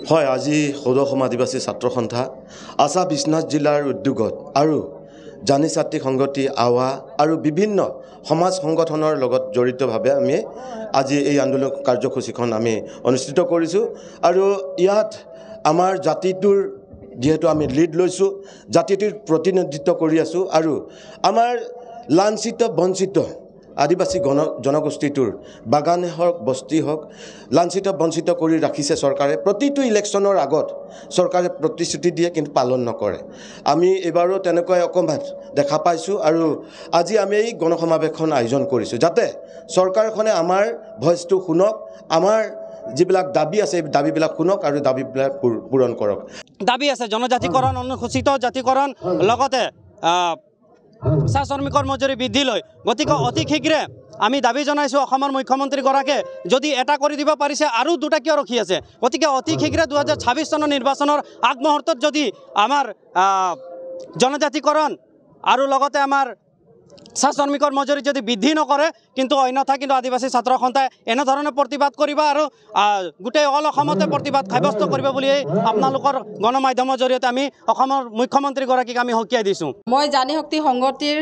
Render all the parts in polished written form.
হয়, আজি সৌৰ অসম আদিবাসী ছাত্ৰ সন্থা আছা বিশ্বনাথ জিলাৰ উদ্যোগত আৰু জানি ছাত্ৰী সংগঠি আৱা আৰু বিভিন্ন সমাজ সংগঠনৰ লগত জড়িতভাৱে আমি আজি এই আন্দোলন কাৰ্যসূচীখন আমি অনুষ্ঠিত কৰিছোঁ। আৰু ইয়াত আমাৰ জাতিটোৰ যেহেতু আমি লিড লৈছোঁ, জাতিটোৰ প্ৰতিনিধিত্ব কৰি আছোঁ আৰু আমাৰ লাঞ্ছিত বঞ্চিত আদিবাসী জনগোষ্ঠীটোৰ বাগানে হওক বস্তি হওক লাঞ্ছিত বঞ্চিত কৰি ৰাখিছে চৰকাৰে। প্ৰতিটো ইলেকশ্যনৰ আগত চৰকাৰে প্ৰতিশ্ৰুতি দিয়ে কিন্তু পালন নকৰে। আমি এইবাৰো তেনেকৈ অকণমান দেখা পাইছোঁ আৰু আজি আমি এই গণসমাৱেশখন আয়োজন কৰিছোঁ যাতে চৰকাৰখনে আমাৰ ভইচটো শুনক, আমাৰ যিবিলাক দাবী আছে এই দাবীবিলাক শুনক আৰু দাবীবিলাক পূৰণ কৰক। দাবী আছে জনজাতিকৰণ, অনুসূচিত জাতিকৰণ, লগতে চাহ শ্ৰমিকৰ মজুৰি বৃদ্ধি লৈ। গতিকে অতি শীঘ্ৰে আমি দাবী জনাইছোঁ অসমৰ মুখ্যমন্ত্ৰীগৰাকীয়ে যদি এটা কৰি দিব পাৰিছে আৰু দুটা কিয় ৰখি আছে। গতিকে অতি শীঘ্ৰে 2026 চনৰ নিৰ্বাচনৰ আগমুহূৰ্তত যদি আমাৰ জনজাতিকৰণ আৰু লগতে আমাৰ চাহ শ্ৰমিকৰ মজুৰি যদি বৃদ্ধি নকৰে কিন্তু অন্যথা কিন্তু আদিবাসী ছাত্ৰ সন্থাই এনেধৰণে প্ৰতিবাদ কৰিব আৰু গোটেই অল অসমতে প্ৰতিবাদ সাব্যস্ত কৰিব বুলি আপোনালোকৰ গণমাধ্যমৰ জৰিয়তে আমি অসমৰ মুখ্যমন্ত্ৰীগৰাকীক আমি সকীয়াই দিছোঁ। মই জানি শক্তি সংগঠিৰ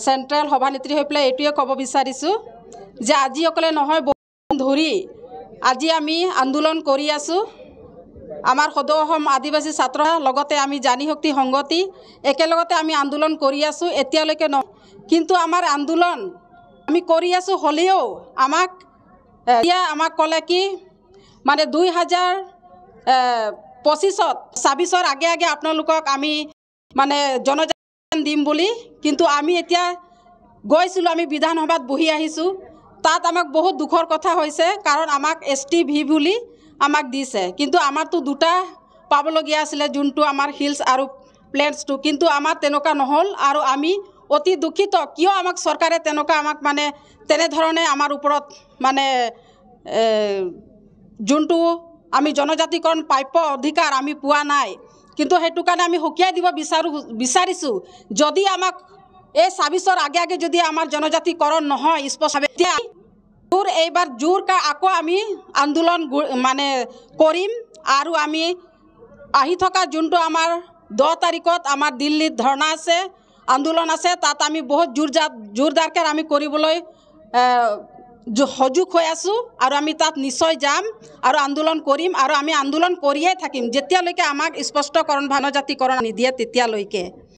চেণ্ট্ৰেল সভানেত্ৰী হৈ পেলাই এইটোৱে ক'ব বিচাৰিছোঁ যে আজি অকলে নহয়, বহু ধৰি আজি আমি আন্দোলন কৰি আছোঁ। আমাৰ সদৌ অসম আদিবাসী ছাত্ৰ লগতে আমি জানি শক্তি সংগঠি একেলগতে আমি আন্দোলন কৰি আছোঁ। এতিয়ালৈকে কিন্তু আমাৰ আন্দোলন আমি কৰি আছোঁ হ'লেও আমাক ক'লে কি মানে 2025-26 আগে আপোনালোকক আমি মানে জনজাতি দিম বুলি। কিন্তু আমি এতিয়া গৈছিলোঁ, আমি বিধানসভাত বহি আহিছোঁ, তাত আমাক বহুত দুখৰ কথা হৈছে কাৰণ আমাক STV বুলি আমাক দিছে। কিন্তু আমাৰতো দুটা পাবলগীয়া আছিলে, যোনটো আমাৰ হিলছ আৰু প্লেন্সটো, কিন্তু আমাৰ তেনেকুৱা নহ'ল আৰু আমি অতি দুখিত। কিয় আমাক চৰকাৰে তেনেকুৱা আমাক মানে তেনেধৰণে আমাৰ ওপৰত মানে যোনটো আমি জনজাতিকৰণ প্ৰাপ্য অধিকাৰ আমি পোৱা নাই। কিন্তু সেইটো কাৰণে আমি সকীয়াই দিব বিচাৰিছোঁ যদি আমাক এই 26 আগে যদি আমাৰ জনজাতিকৰণ নহয় স্পষ্টভাৱে এইবাৰ আকৌ আমি আন্দোলন মানে কৰিম। আৰু আমি আহি থকা যোনটো আমাৰ 10 তাৰিখত আমাৰ দিল্লীত ধৰ্ণা আছে, আন্দোলন আছে, তাত আমি বহুত জোৰদাৰকৈ আমি কৰিবলৈ সযোগ হৈ আছোঁ আৰু আমি তাত নিশ্চয় যাম আৰু আন্দোলন কৰিম আৰু আমি আন্দোলন কৰিয়ে থাকিম যেতিয়ালৈকে আমাক স্পষ্টকৰণ জনজাতিকৰণ নিদিয়ে তেতিয়ালৈকে।